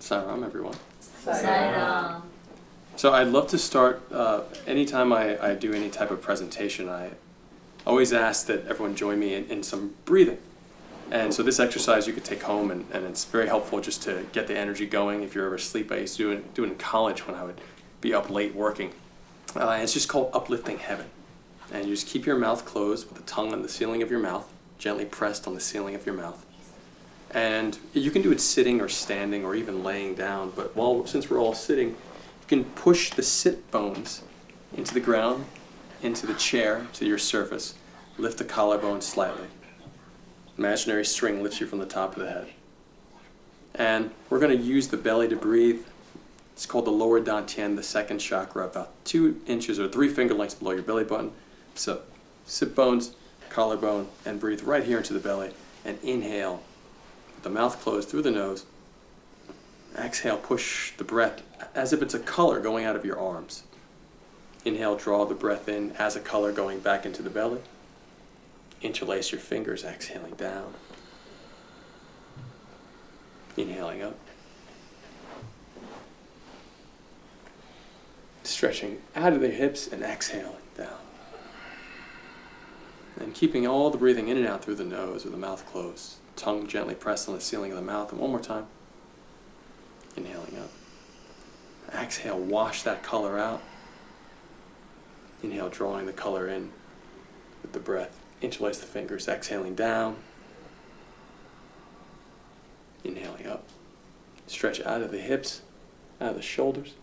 Saram, everyone. Saram. So I'd love to start, anytime I do any type of presentation, I always ask that everyone join me in some breathing. And so this exercise you could take home, and it's very helpful just to get the energy going. If you're ever asleep, I used to do it in college when I would be up late working. And it's just called uplifting heaven. And you just keep your mouth closed with the tongue on the ceiling of your mouth, gently pressed on the ceiling of your mouth. And you can do it sitting or standing or even laying down, but since we're all sitting, you can push the sit bones into the ground, into the chair, to your surface. Lift the collarbone slightly. Imaginary string lifts you from the top of the head. And we're going to use the belly to breathe. It's called the lower dantian, the second chakra, about 2 inches or 3 finger lengths below your belly button. So sit bones, collarbone, and breathe right here into the belly. And inhale with the mouth closed through the nose. Exhale, push the breath as if it's a color going out of your arms. Inhale, draw the breath in as a color going back into the belly. Interlace your fingers, exhaling down. Inhaling up. Stretching out of the hips and exhaling down. And keeping all the breathing in and out through the nose with the mouth closed. Tongue gently pressed on the ceiling of the mouth. And one more time. Inhaling up. Exhale, wash that color out. Inhale, drawing the color in with the breath. Interlace the fingers, exhaling down. Inhaling up. Stretch out of the hips, out of the shoulders.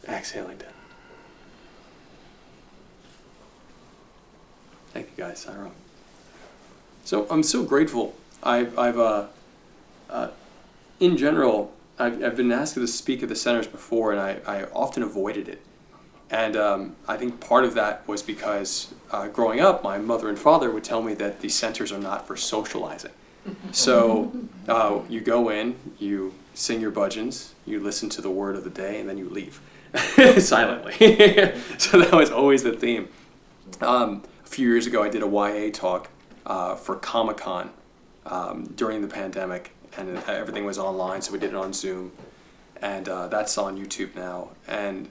Exhaling down. Thank you guys, Saram. So I'm so grateful. In general, I've been asked to speak at the centers before, and I often avoided it. And I think part of that was because growing up, my mother and father would tell me that these centers are not for socializing. So you go in, you sing your bhajans, you listen to the word of the day, and then you leave silently. So that was always the theme. A few years ago, I did a YA talk for Comic-Con during the pandemic, and everything was online, so we did it on Zoom. And that's on YouTube now. And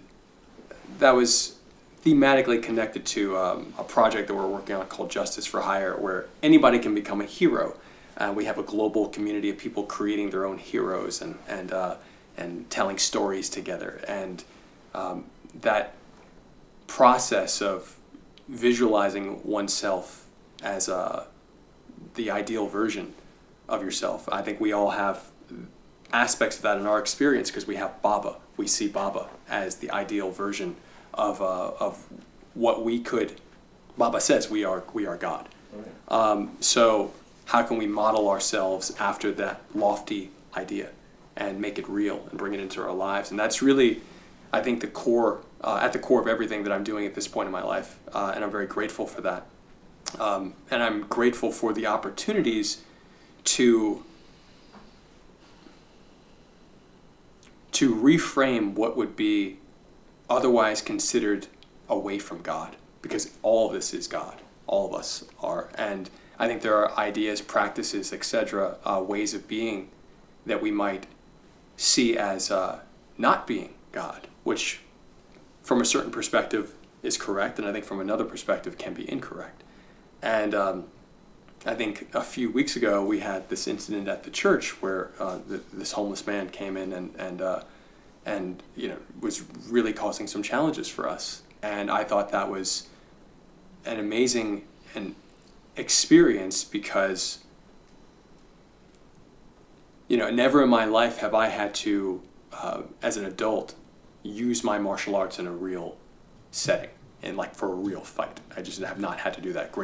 that was thematically connected to a project that we're working on called Justice for Hire, where anybody can become a hero. We have a global community of people creating their own heroes and telling stories together. And that process of visualizing oneself as the ideal version of yourself, I think we all have aspects of that in our experience because we have Baba. We see Baba as the ideal version of what we could. Baba says we are God. Right. So how can we model ourselves after that lofty idea and make it real and bring it into our lives? And that's really, I think, the core at the core of everything that I'm doing at this point in my life, and I'm very grateful for that. And I'm grateful for the opportunities to reframe what would be otherwise considered away from God, because all of this is God. All of us are. And I think there are ideas, practices, etc., ways of being that we might see as not being God, which from a certain perspective is correct, and I think from another perspective can be incorrect. And I think a few weeks ago we had this incident at the church where this homeless man came in and was really causing some challenges for us. And I thought that was an amazing experience because never in my life have I had to, as an adult, use my martial arts in a real setting and for a real fight. I just have not had to do that.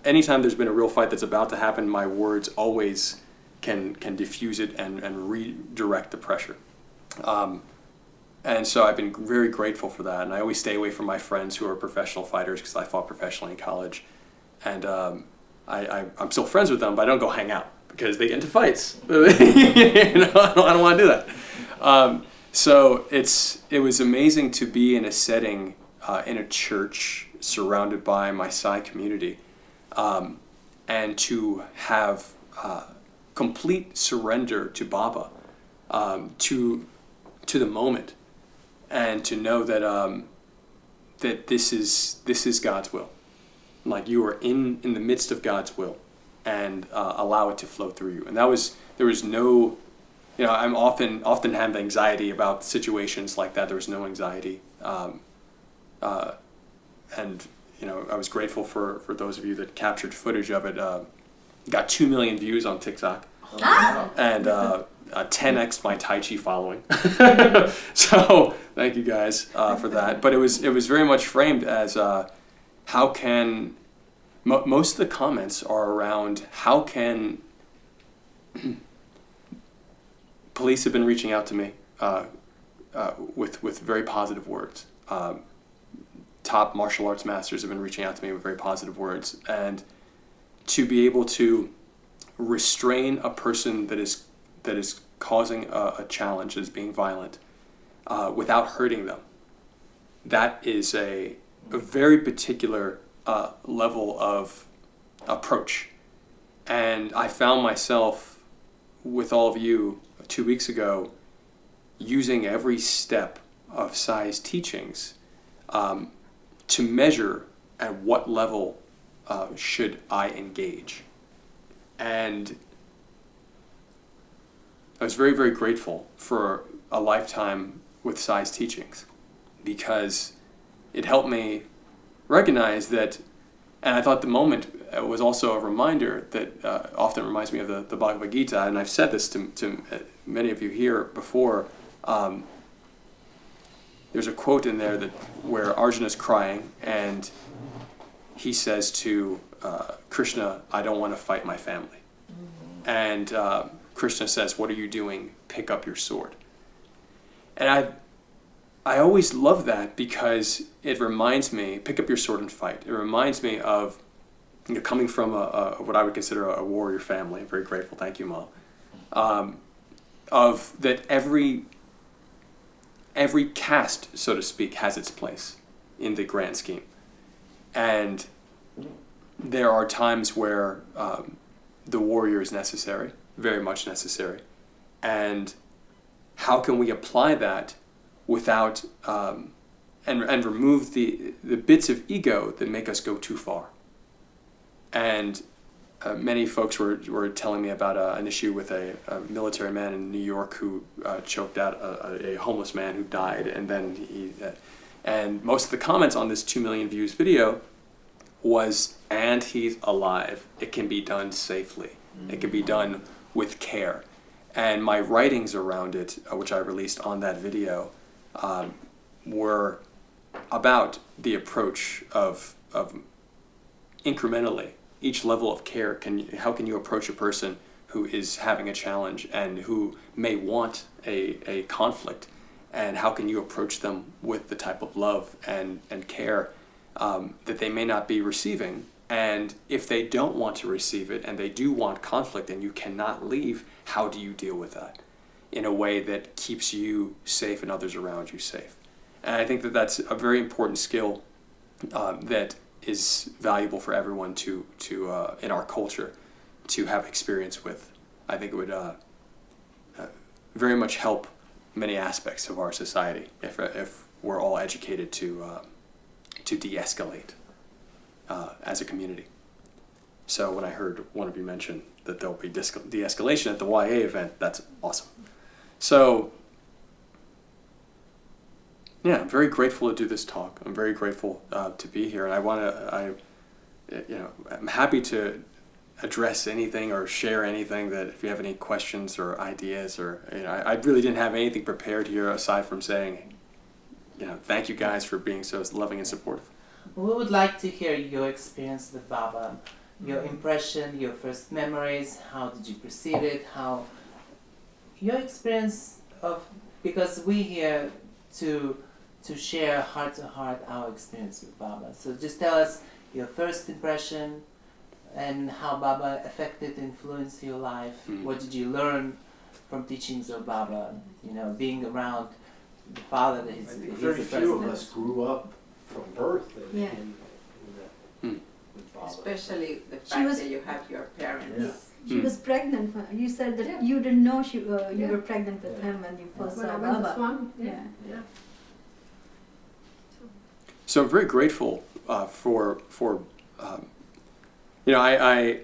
Anytime there's been a real fight that's about to happen, my words always can diffuse it and redirect the pressure. And so I've been very grateful for that. And I always stay away from my friends who are professional fighters because I fought professionally in college. And I'm still friends with them, but I don't go hang out because they get into fights. I don't want to do that. So it was amazing to be in a setting in a church surrounded by my Sai community, and to have complete surrender to Baba, to the moment, and to know that that this is God's will. Like, you are in the midst of God's will, and allow it to flow through you. And there was no, I'm often have anxiety about situations like that. There was no anxiety, and I was grateful for those of you that captured footage of it. Got 2 million views on TikTok, and 10x my Tai Chi following. So thank you guys for that. But it was very much framed as how can most of the comments are around how can police have been reaching out to me with very positive words. Top martial arts masters have been reaching out to me with very positive words, and to be able to restrain a person that is causing a challenge, that is being violent, without hurting them, that is a very particular level of approach. And I found myself with all of you 2 weeks ago using every step of Sai's teachings to measure at what level should I engage. And I was very, very grateful for a lifetime with Sai's teachings, because it helped me recognize that, and I thought the moment was also a reminder that often reminds me of the Bhagavad Gita, and I've said this to many of you here before. There's a quote in there where Arjuna's crying, and he says to Krishna, "I don't want to fight my family." And Krishna says, "What are you doing? Pick up your sword." And I always love that, because it reminds me, pick up your sword and fight. It reminds me of coming from what I would consider a warrior family. I'm very grateful, thank you, Mom. Of that every caste, so to speak, has its place in the grand scheme. And there are times where the warrior is necessary, very much necessary. And how can we apply that without, and remove the bits of ego that make us go too far? And many folks were telling me about an issue with a military man in New York who choked out a homeless man who died, and then and most of the comments on this 2 million views video was, "And he's alive. It can be done safely. It can be done with care." And my writings around it, which I released on that video, were about the approach of incrementally. Each level of care, how can you approach a person who is having a challenge and who may want a conflict, and how can you approach them with the type of love and care that they may not be receiving? And if they don't want to receive it and they do want conflict and you cannot leave, how do you deal with that in a way that keeps you safe and others around you safe? And I think that that's a very important skill that is valuable for everyone to in our culture to have experience with. I think it would very much help many aspects of our society if we're all educated to de-escalate as a community. So when I heard one of you mention that there'll be de-escalation at the YA event, that's awesome. So yeah, I'm very grateful to do this talk. I'm very grateful to be here, and I'm happy to address anything or share anything that if you have any questions or ideas, or I really didn't have anything prepared here aside from saying, thank you guys for being so loving and supportive. We would like to hear your experience with Baba, your impression, your first memories. How did you perceive it? How your experience of, because we here to share heart to heart our experience with Baba. So just tell us your first impression and how Baba affected, influenced your life. What did you learn from teachings of Baba? Being around the father that he's the very president. few of us grew up from birth with Baba. Especially the fact that you have your parents She was pregnant. You said that you didn't know you were pregnant with him when you first When saw I went to Baba. Swami, Yeah. So I'm very grateful for I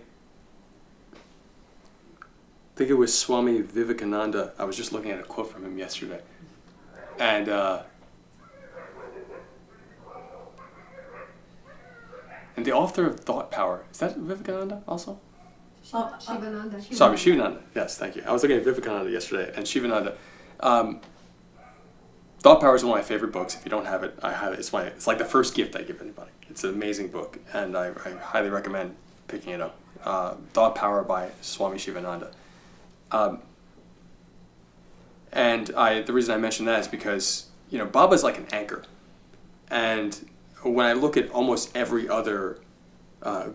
think it was Swami Vivekananda. I was just looking at a quote from him yesterday, and the author of Thought Power, is that Vivekananda also? Shivananda. Sorry, Shivananda. Yes, thank you. I was looking at Vivekananda yesterday, and Shivananda. Thought Power is one of my favorite books. If you don't have it, I highly. It's like the first gift I give anybody. It's an amazing book, and I highly recommend picking it up. Thought Power by Swami Shivananda. And the reason I mention that is because Baba is like an anchor, and when I look at almost every other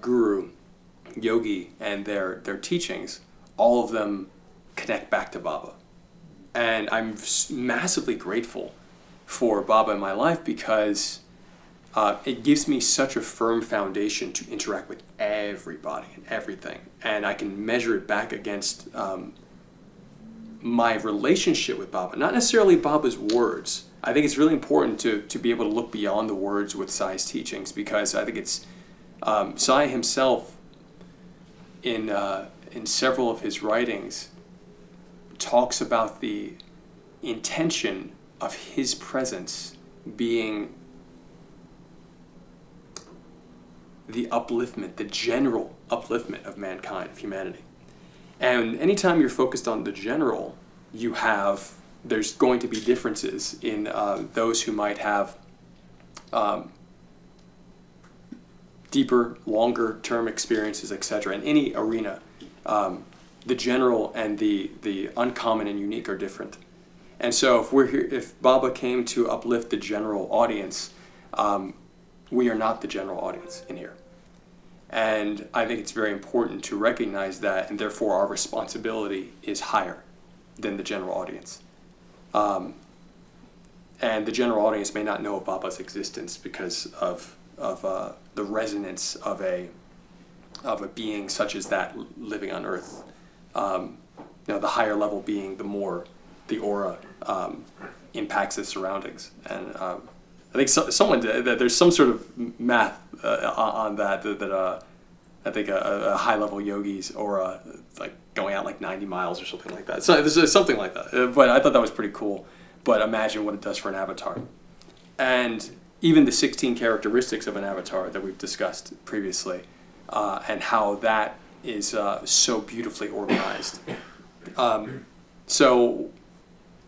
guru, yogi, and their teachings, all of them connect back to Baba. And I'm massively grateful for Baba in my life because it gives me such a firm foundation to interact with everybody and everything. And I can measure it back against my relationship with Baba. Not necessarily Baba's words. I think it's really important to be able to look beyond the words with Sai's teachings, because I think it's Sai himself in several of his writings talks about the intention of his presence being the upliftment, the general upliftment of mankind, of humanity. And anytime you're focused on the general, there's going to be differences in those who might have deeper, longer term experiences, etc. In any arena, the general and the uncommon and unique are different. And so if Baba came to uplift the general audience, we are not the general audience in here. And I think it's very important to recognize that, and therefore our responsibility is higher than the general audience. And the general audience may not know of Baba's existence because of the resonance of a being such as that living on Earth. The higher level being, the more the aura impacts the surroundings. And I think there's some sort of math on that I think a high level yogi's aura like going out like 90 miles or something like that. So there's something like that. But I thought that was pretty cool. But imagine what it does for an avatar. And even the 16 characteristics of an avatar that we've discussed previously, and how that is so beautifully organized. So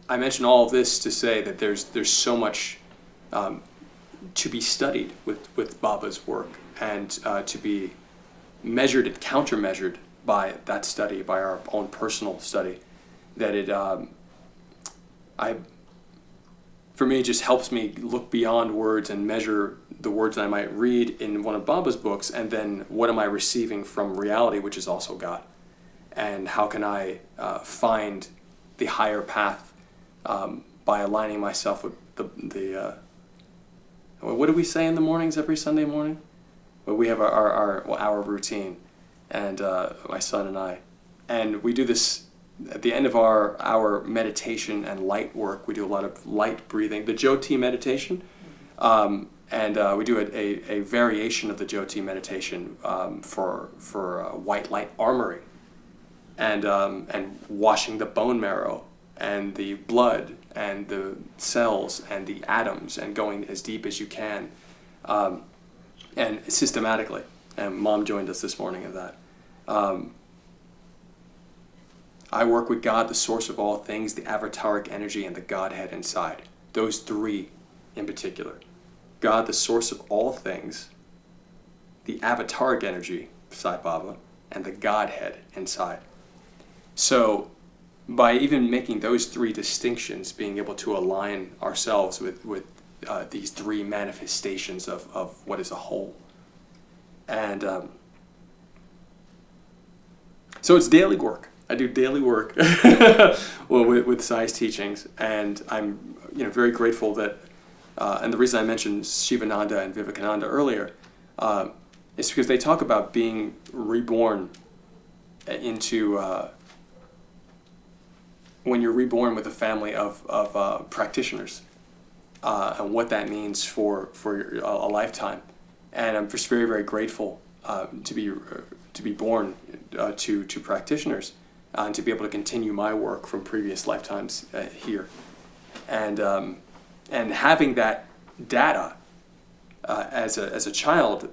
I mention all of this to say that there's so much to be studied with Baba's work, and to be measured and countermeasured by that study, by our own personal study, that it for me, it just helps me look beyond words and measure the words that I might read in one of Baba's books, and then what am I receiving from reality, which is also God, and how can I find the higher path by aligning myself with the what do we say in the mornings every Sunday morning? Well, we have our routine, and my son and I, and we do this. At the end of our meditation and light work, we do a lot of light breathing, the Jyoti meditation, and we do a variation of the Jyoti meditation for white light armoring, and washing the bone marrow and the blood and the cells and the atoms, and going as deep as you can, and systematically. And Mom joined us this morning in that. I work with God, the source of all things, the avataric energy, and the Godhead inside. Those three in particular. God, the source of all things, the avataric energy, Sai Baba, and the Godhead inside. So by even making those three distinctions, being able to align ourselves with these three manifestations of what is a whole. And so it's daily work. I do daily work with Sai's teachings, and I'm very grateful that, and the reason I mentioned Shivananda and Vivekananda earlier is because they talk about being reborn into when you're reborn with a family of practitioners, and what that means for a lifetime. And I'm just very, very grateful to be born to practitioners, and to be able to continue my work from previous lifetimes here. And having that data as a child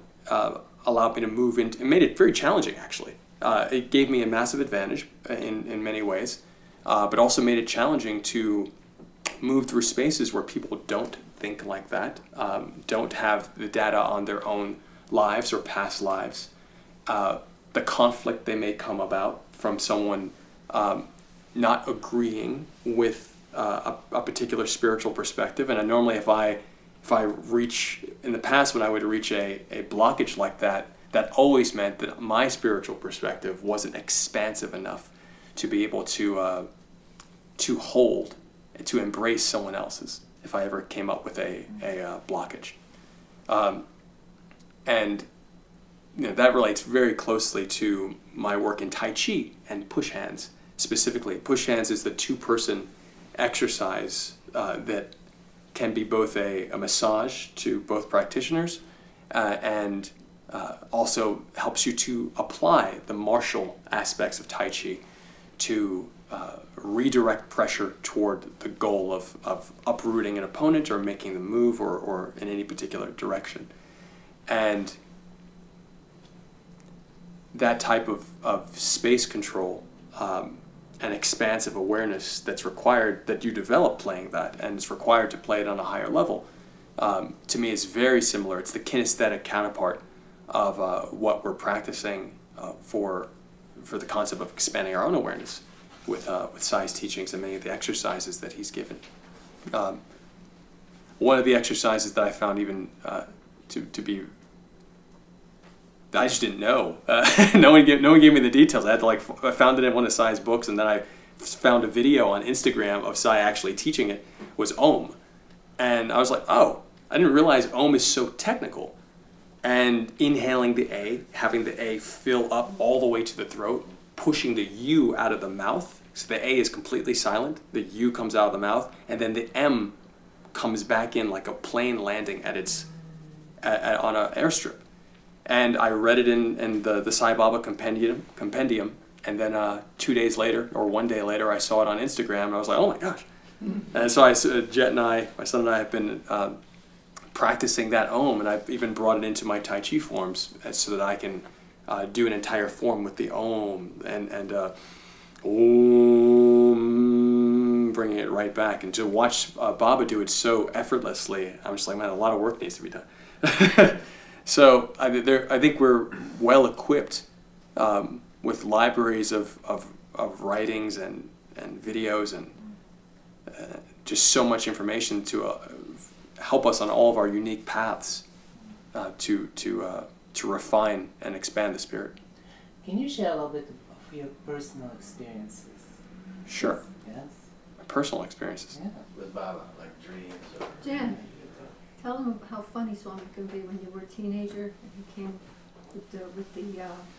allowed me to move into, it made it very challenging, actually. It gave me a massive advantage in many ways, but also made it challenging to move through spaces where people don't think like that, don't have the data on their own lives or past lives, the conflict they may come about from someone not agreeing with a particular spiritual perspective. And normally if I reach, in the past when I would reach a blockage like that, that always meant that my spiritual perspective wasn't expansive enough to be able to hold, to embrace someone else's, if I ever came up with a blockage. And that relates very closely to my work in Tai Chi and push hands. Specifically, push hands is the two-person exercise that can be both a massage to both practitioners and also helps you to apply the martial aspects of Tai Chi to redirect pressure toward the goal of uprooting an opponent or making them move or in any particular direction. And that type of space control and expansive awareness that's required, that you develop playing that, and it's required to play it on a higher level, to me is very similar. It's the kinesthetic counterpart of what we're practicing for the concept of expanding our own awareness with Sai's teachings and many of the exercises that he's given. One of the exercises that I found even to be, I just didn't know. No one gave me the details. I found it in one of Sai's books, and then I found a video on Instagram of Sai actually teaching it, was Om. And I was like, oh, I didn't realize Om is so technical. And inhaling the A, having the A fill up all the way to the throat, pushing the U out of the mouth. So the A is completely silent, the U comes out of the mouth, and then the M comes back in like a plane landing on an airstrip. And I read it in the Sai Baba compendium, and then 2 days later, or 1 day later, I saw it on Instagram, and I was like, oh my gosh. And so Jet and I, my son and I, have been practicing that Om, and I've even brought it into my Tai Chi forms so that I can do an entire form with the Om, and Om, bringing it right back. And to watch Baba do it so effortlessly, I'm just like, man, a lot of work needs to be done. So I think we're well equipped with libraries of writings and videos and just so much information to help us on all of our unique paths to refine and expand the spirit. Can you share a little bit of your personal experiences? Sure. Yes. My personal experiences. Yeah. With Baba, like dreams or... Jen, tell them how funny Swami can be when you were a teenager and he came with the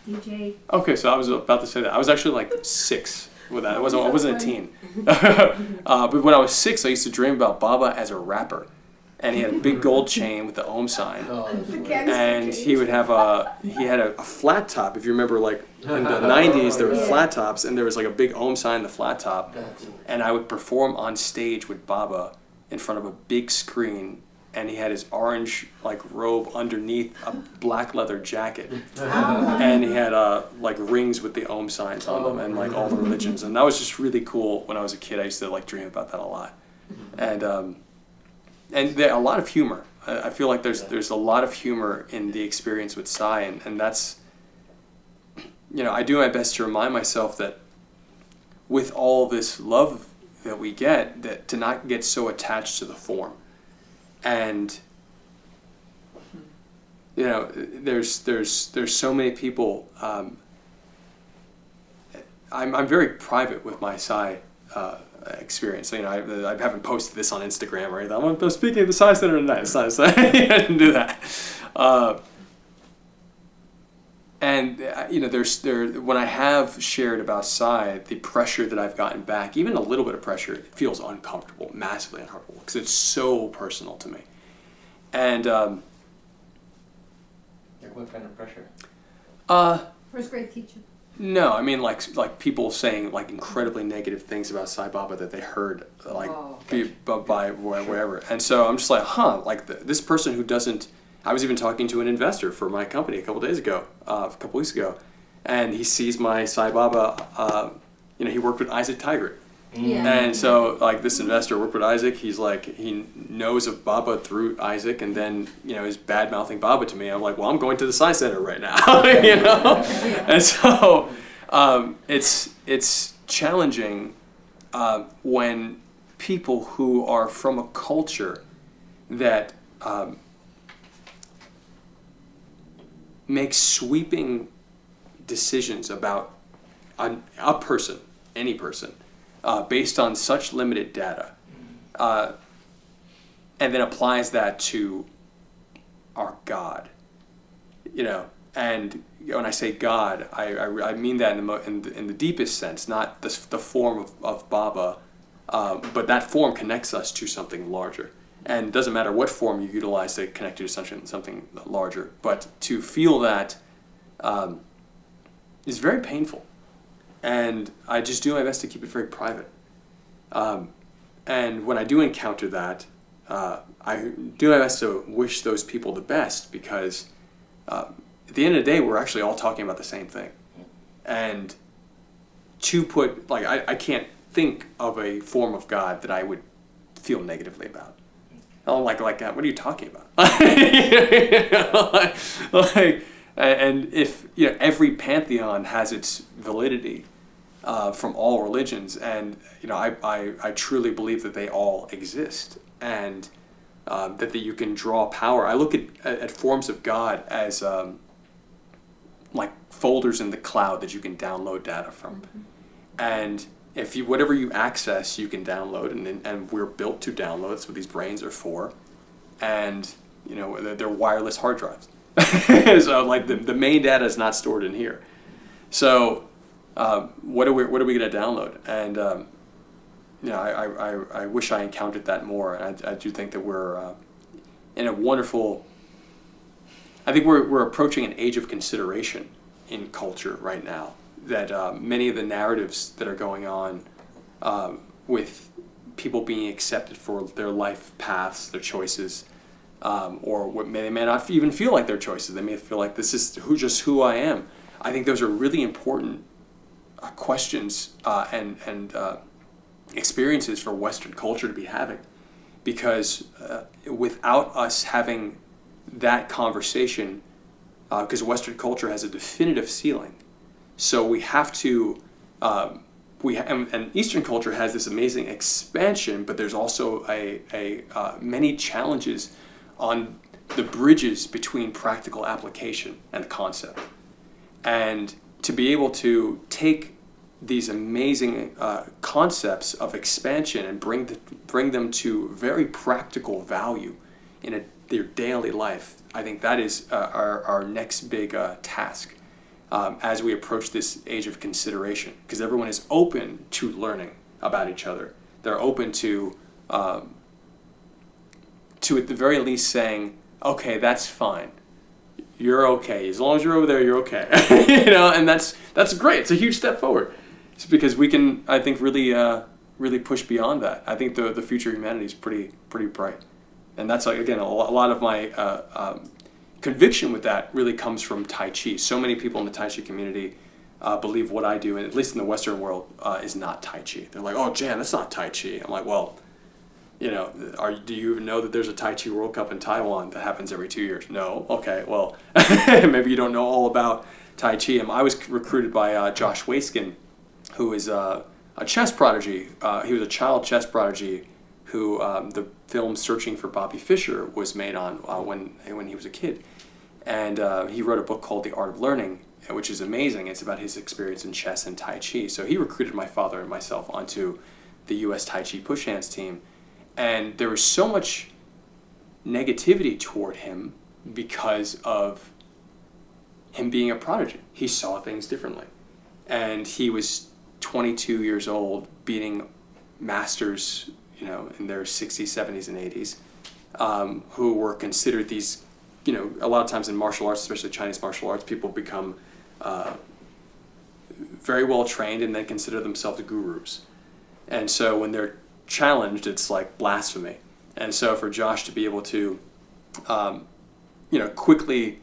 DJ. Okay, so I was about to say that. I was actually like 6 with that. I wasn't a teen. But when I was 6, I used to dream about Baba as a rapper. And he had a big gold chain with the Om sign. Oh, And he would have he had a flat top. If you remember, like in the 90s, there were flat tops, and there was like a big Om sign in the flat top. And I would perform on stage with Baba in front of a big screen, and he had his orange like robe underneath a black leather jacket, and he had like rings with the Om signs on them and like all the religions. And that was just really cool. When I was a kid, I used to like dream about that a lot, and there a lot of humor. I feel like there's a lot of humor in the experience with Sai, and that's, I do my best to remind myself that with all this love that we get, that to not get so attached to the form. And there's so many people. I'm very private with my Sai experience. I haven't posted this on Instagram or anything. I'm speaking at the Sai Center tonight. I didn't do that. And And when I have shared about Sai, the pressure that I've gotten back, even a little bit of pressure, it feels uncomfortable, massively uncomfortable, because it's so personal to me. And Like what kind of pressure? First grade teacher. No, I mean like people saying like incredibly negative things about Sai Baba that they heard by wherever, and so I'm just like, like this person who doesn't. I was even talking to an investor for my company a couple weeks ago, and he sees my Sai Baba. He worked with Isaac Tigert. Yeah. And so, like, this investor worked with Isaac. He's like, he knows of Baba through Isaac, and then, is bad-mouthing Baba to me. I'm like, well, I'm going to the Sai Center right now, And so, it's challenging when people who are from a culture that makes sweeping decisions about a person, any person, based on such limited data, and then applies that to our God, and when I say God, I mean that in the deepest sense, not the form of Baba, but that form connects us to something larger. And it doesn't matter what form you utilize to connect you to something larger, but to feel that is very painful. And I just do my best to keep it very private. And when I do encounter that, I do my best to wish those people the best, because at the end of the day, we're actually all talking about the same thing. And to put, like, I can't think of a form of God that I would feel negatively about. Oh, like what are you talking about? And if every pantheon has its validity from all religions, and I truly believe that they all exist, and that you can draw power. I look at forms of God as like folders in the cloud that you can download data from, and if whatever you access, you can download, and we're built to download. That's what these brains are for, and they're wireless hard drives. So like the main data is not stored in here. So what are we going to download? And I wish I encountered that more. And I do think that we're in a wonderful. I think we're approaching an age of consideration in culture right now. That many of the narratives that are going on with people being accepted for their life paths, their choices, or they may not even feel like their choices. They may feel like this is who I am. I think those are really important questions and experiences for Western culture to be having, because without us having that conversation, because Western culture has a definitive ceiling. So we have to, and Eastern culture has this amazing expansion, but there's also many challenges on the bridges between practical application and concept. And to be able to take these amazing concepts of expansion and bring them to very practical value in their daily life, I think that is our next big task. As we approach this age of consideration, because everyone is open to learning about each other. They're open to at the very least saying, okay, that's fine. You're okay. As long as you're over there, you're okay. And that's great. It's a huge step forward. It's because we can, I think, really push beyond that. I think the future of humanity is pretty bright. And that's, again, a lot of my conviction with that really comes from Tai Chi. So many people in the Tai Chi community believe what I do, and at least in the Western world, is not Tai Chi. They're like, oh, Jan, that's not Tai Chi. I'm like, well, do you even know that there's a Tai Chi World Cup in Taiwan that happens every 2 years? No? Okay, well, maybe you don't know all about Tai Chi. I was recruited by Josh Waskin, who is a chess prodigy. He was a child chess prodigy who the film Searching for Bobby Fischer was made on when he was a kid. And he wrote a book called The Art of Learning, which is amazing. It's about his experience in chess and Tai Chi. So he recruited my father and myself onto the U.S. Tai Chi push hands team. And there was so much negativity toward him because of him being a prodigy. He saw things differently. And he was 22 years old, beating masters, in their 60s, 70s, and 80s, who were considered these, a lot of times in martial arts, especially Chinese martial arts, people become very well trained and then consider themselves gurus. And so when they're challenged, it's like blasphemy. And so for Josh to be able to, quickly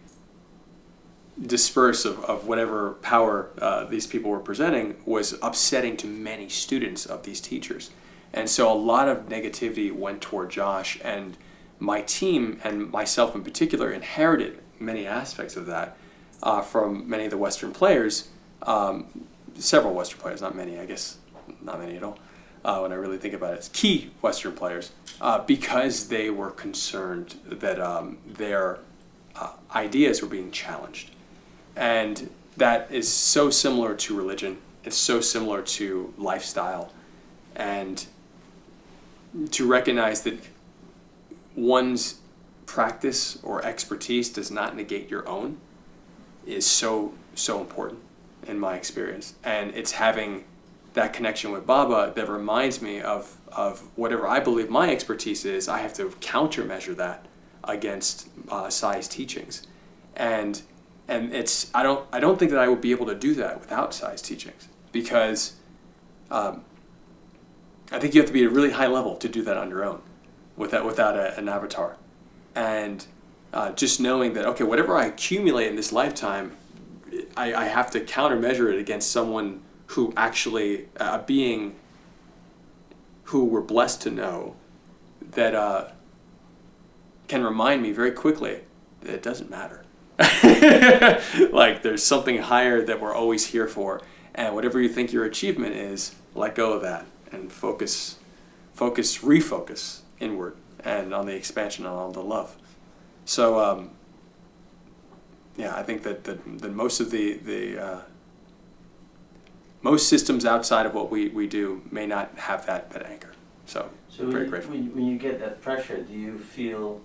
disperse of whatever power these people were presenting was upsetting to many students of these teachers. And so a lot of negativity went toward Josh, and my team and myself in particular inherited many aspects of that from many of the Western players, several Western players, not many, I guess, not many at all. When I really think about it, it's key Western players, because they were concerned that their ideas were being challenged. And that is so similar to religion. It's so similar to lifestyle. And to recognize that one's practice or expertise does not negate your own is so important in my experience. And it's having that connection with Baba that reminds me of whatever I believe my expertise is. I have to countermeasure that against Sai's teachings, and it's I don't think that I would be able to do that without Sai's teachings, because I think you have to be at a really high level to do that on your own, without an avatar, and just knowing that, okay, whatever I accumulate in this lifetime, I have to countermeasure it against someone who actually, a being who we're blessed to know, that can remind me very quickly that it doesn't matter. Like, there's something higher that we're always here for, and whatever you think your achievement is, let go of that and refocus inward and on the expansion and on the love. So I think that most of the most systems outside of what we do may not have that anchor. So very grateful. When you get that pressure, do you feel,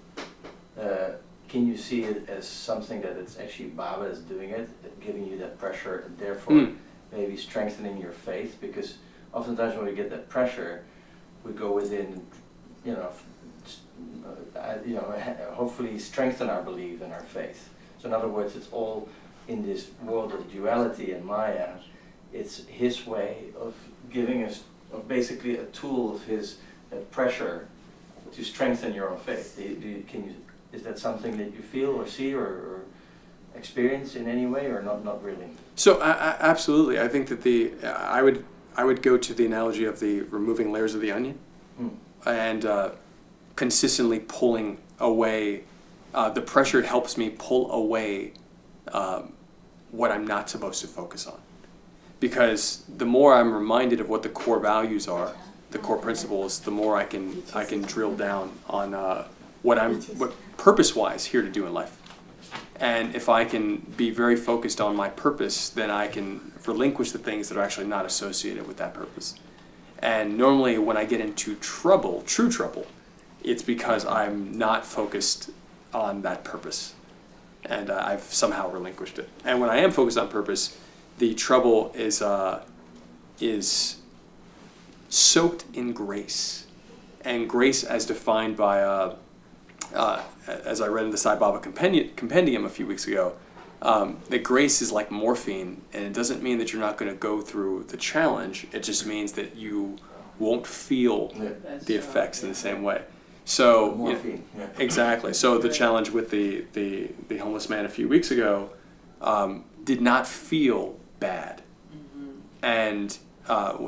can you see it as something that it's actually Baba is doing it, giving you that pressure, and therefore maybe strengthening your faith? Because oftentimes when we get that pressure, we go within, hopefully strengthen our belief and our faith. So in other words, it's all in this world of duality and Maya. It's his way of giving us basically a tool of his pressure to strengthen your own faith. Is that something that you feel or see or experience in any way, or not really? So absolutely, I think that I would go to the analogy of the removing layers of the onion, and consistently pulling away. The pressure helps me pull away what I'm not supposed to focus on. Because the more I'm reminded of what the core values are, the core principles, the more I can drill down on what purpose-wise here to do in life. And if I can be very focused on my purpose, then I can relinquish the things that are actually not associated with that purpose. And normally when I get into trouble, true trouble, it's because I'm not focused on that purpose, and I've somehow relinquished it. And when I am focused on purpose, the trouble is soaked in grace, and grace as defined by, as I read in the Sai Baba compendium a few weeks ago, that grace is like morphine, and it doesn't mean that you're not going to go through the challenge. It just means that you won't feel the effects in the same way. So Morphine, exactly. So the challenge with the homeless man a few weeks ago did not feel bad, and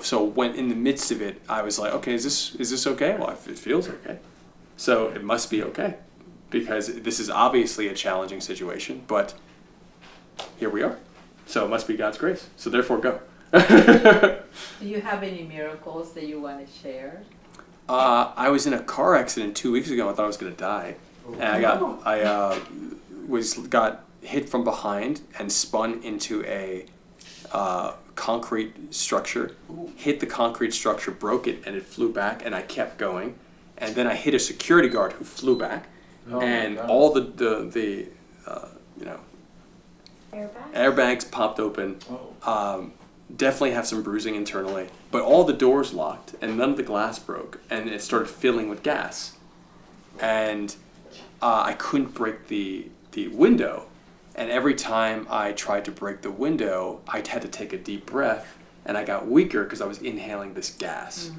so when in the midst of it, I was like, okay, is this okay? Well, it feels okay, so it must be okay, because this is obviously a challenging situation, but here we are. So it must be God's grace. So therefore, go. Do you have any miracles that you want to share? I was in a car accident 2 weeks ago. I thought I was going to die, and I got hit from behind and spun into a concrete structure. Hit the concrete structure, broke it, and it flew back. And I kept going, and then I hit a security guard who flew back, and all the Airbags popped open. Definitely have some bruising internally, but all the doors locked and none of the glass broke, and it started filling with gas. And I couldn't break the window, and every time I tried to break the window, I had to take a deep breath, and I got weaker because I was inhaling this gas.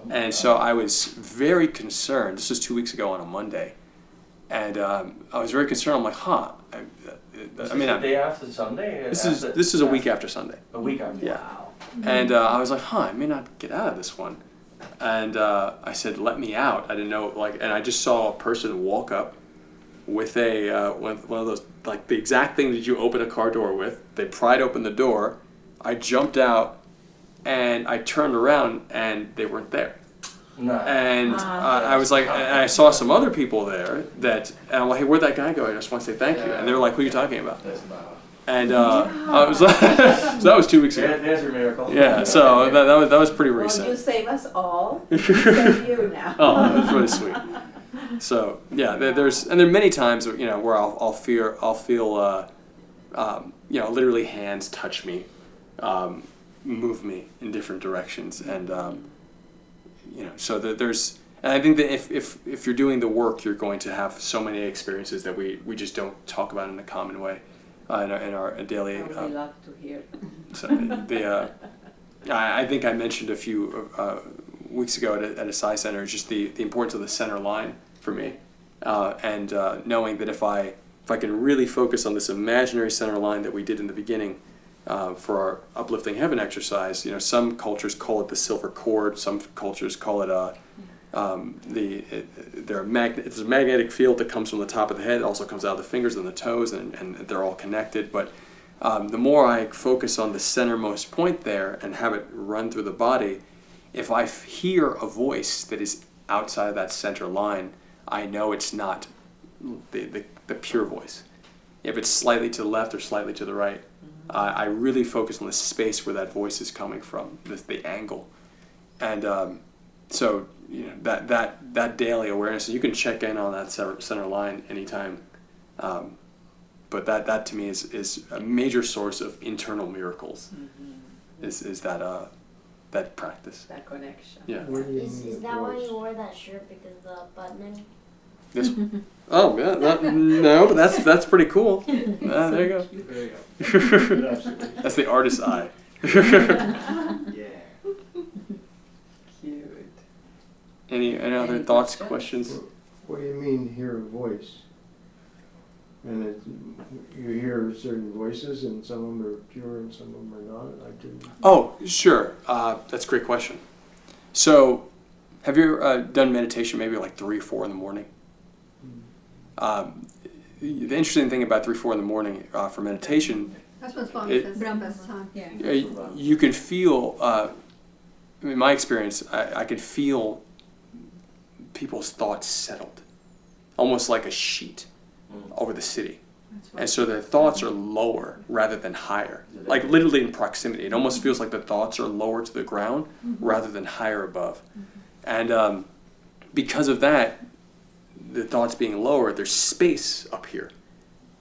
And so I was very concerned. This was 2 weeks ago on a Monday, and I was very concerned. I'm like, I mean, the day after Sunday. This is a week after Sunday. A week after. Yeah. And I was like, I may not get out of this one. And I said, let me out. I didn't know, and I just saw a person walk up with one of those, like the exact thing that you open a car door with. They pried open the door. I jumped out, and I turned around, and they weren't there. No. And I was like, and I saw some other people there and I'm like, hey, where'd that guy go? I just want to say thank you. And they were like, who are you talking about? And I was like, so that was 2 weeks ago. There's your miracle. Yeah, so that was pretty Well, recent. you save us all. We save you now. Oh, that's really sweet. So yeah, there are many times where I'll feel literally hands touch me, move me in different directions, and so there's. And I think that if you're doing the work, you're going to have so many experiences that we just don't talk about in a common way in our daily. I would love to hear. So I think I mentioned a few weeks ago at a Sai Center just the importance of the center line for me, and knowing that if I can really focus on this imaginary center line that we did in the beginning for our uplifting heaven exercise. Some cultures call it the silver cord. Some cultures call it it's a magnetic field that comes from the top of the head. It also comes out of the fingers and the toes, and they're all connected. But the more I focus on the centermost point there and have it run through the body, if I hear a voice that is outside of that center line, I know it's not the pure voice. If it's slightly to the left or slightly to the right, I really focus on the space where that voice is coming from, the angle. And so that daily awareness, you can check in on that center line anytime. But that to me is a major source of internal miracles. Is that practice. That connection. Yeah. Is that why you wore that shirt, because of the buttoning? This. Oh yeah. No, but that's pretty cool. There you go. There you go. That's the artist's eye. Yeah. Cute. Any other Any thoughts, questions? questions? What do you mean hear a voice? And you hear certain voices, and some of them are pure and some of them are not. I didn't. Oh, sure. That's a great question. So, have you ever done meditation maybe like 3 or 4 in the morning? The interesting thing about 3 or 4 in the morning for meditation, That's what Swami says. Brahma's time. Yeah. you can feel, in my experience, I could feel people's thoughts settled, almost like a sheet over the city. And so their thoughts are lower rather than higher, like literally in proximity. It almost feels like the thoughts are lower to the ground rather than higher above. And because of that, the thoughts being lower, there's space up here.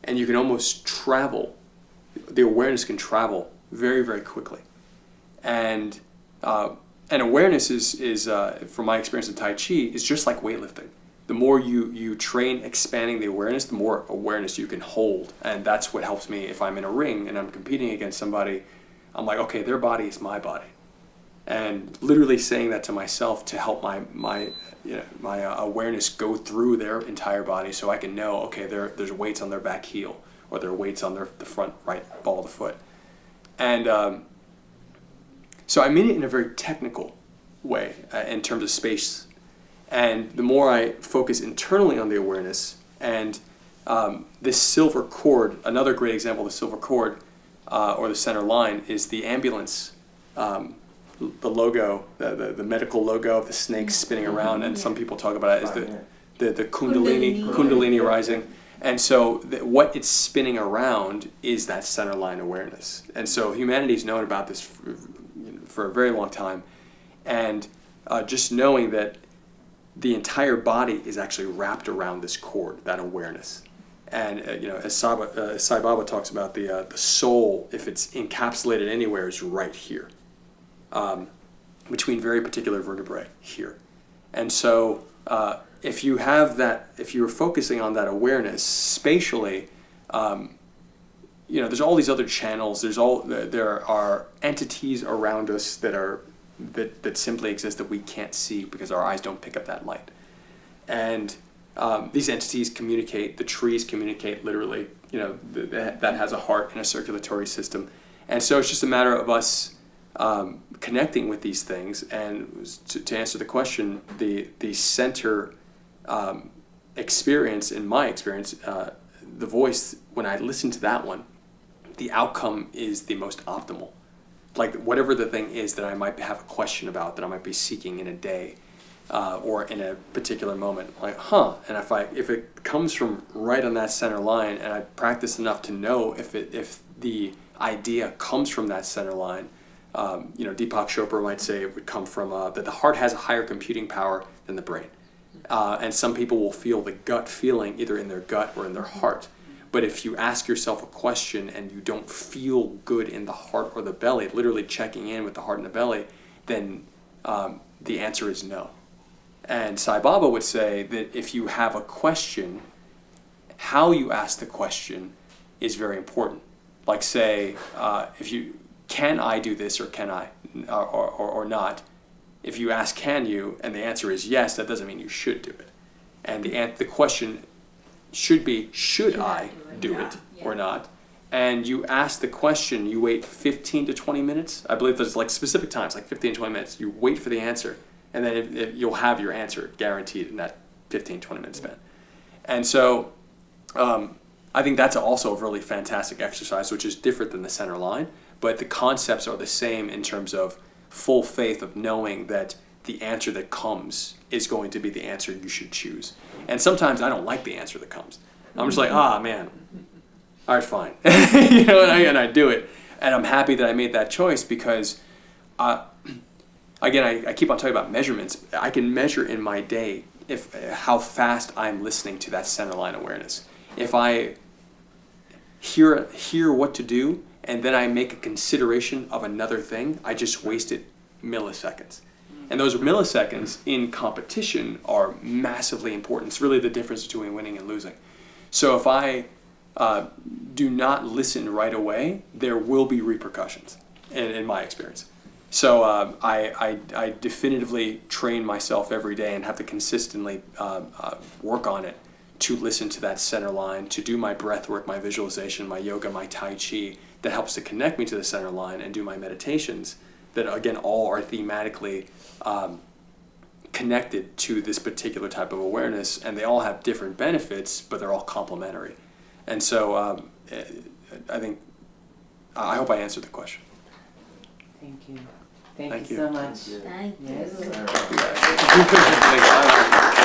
And you can almost travel, the awareness can travel very, very quickly. And awareness is from my experience in Tai Chi, is just like weightlifting. The more you train expanding the awareness, the more awareness you can hold. And that's what helps me if I'm in a ring and I'm competing against somebody. I'm like, okay, their body is my body. And literally saying that to myself to help my awareness go through their entire body, so I can know, okay, there's weights on their back heel, or there are weights on the front right ball of the foot. And so I mean it in a very technical way in terms of space. And the more I focus internally on the awareness, and this silver cord, another great example of the silver cord or the center line is the ambulance, the logo, the medical logo of the snake spinning around, and some people talk about it as the kundalini rising. And so what it's spinning around is that center line awareness. And so humanity's known about this for a very long time. And just knowing that the entire body is actually wrapped around this cord, that awareness. And as Sai Baba talks about, the soul, if it's encapsulated anywhere, is right here, between very particular vertebrae here. And so if you have that, if you're focusing on that awareness spatially, there's all these other channels. There are entities around us that simply exist that we can't see because our eyes don't pick up that light. And these entities communicate. The trees communicate literally. That has a heart and a circulatory system. And so it's just a matter of us connecting with these things. And to answer the question, the center experience, in my experience, the voice, when I listen to that one, the outcome is the most optimal. Like whatever the thing is that I might have a question about, that I might be seeking in a day or in a particular moment, like, and if it comes from right on that center line, and I practice enough to know if the idea comes from that center line, Deepak Chopra might say it would come from that the heart has a higher computing power than the brain. And some people will feel the gut feeling either in their gut or in their heart. But if you ask yourself a question and you don't feel good in the heart or the belly, literally checking in with the heart and the belly, then the answer is no. And Sai Baba would say that if you have a question, how you ask the question is very important. Like say, can I do this or can I, or not? If you ask can you, and the answer is yes, that doesn't mean you should do it. And the question should be, should I do it or not? And you ask the question, you wait 15 to 20 minutes. I believe there's like specific times, like 15 to 20 minutes. You wait for the answer, and then you'll have your answer guaranteed in that 15, 20 minute span. And so I think that's also a really fantastic exercise, which is different than the center line, but the concepts are the same in terms of full faith of knowing that the answer that comes is going to be the answer you should choose. And sometimes I don't like the answer that comes. I'm just like, man, all right, fine. And I do it. And I'm happy that I made that choice because, again, I keep on talking about measurements. I can measure in my day how fast I'm listening to that center line awareness. If I hear what to do and then I make a consideration of another thing, I just wasted milliseconds. And those milliseconds in competition are massively important. It's really the difference between winning and losing. So if I do not listen right away, there will be repercussions in my experience. So I definitively train myself every day and have to consistently work on it to listen to that center line, to do my breath work, my visualization, my yoga, my Tai Chi, that helps to connect me to the center line, and do my meditations that, again, all are thematically connected to this particular type of awareness, and they all have different benefits, but they're all complementary. And so I hope I answered the question. Thank you. Thank Thank you you. so much. Thank you. Yes. Thank you.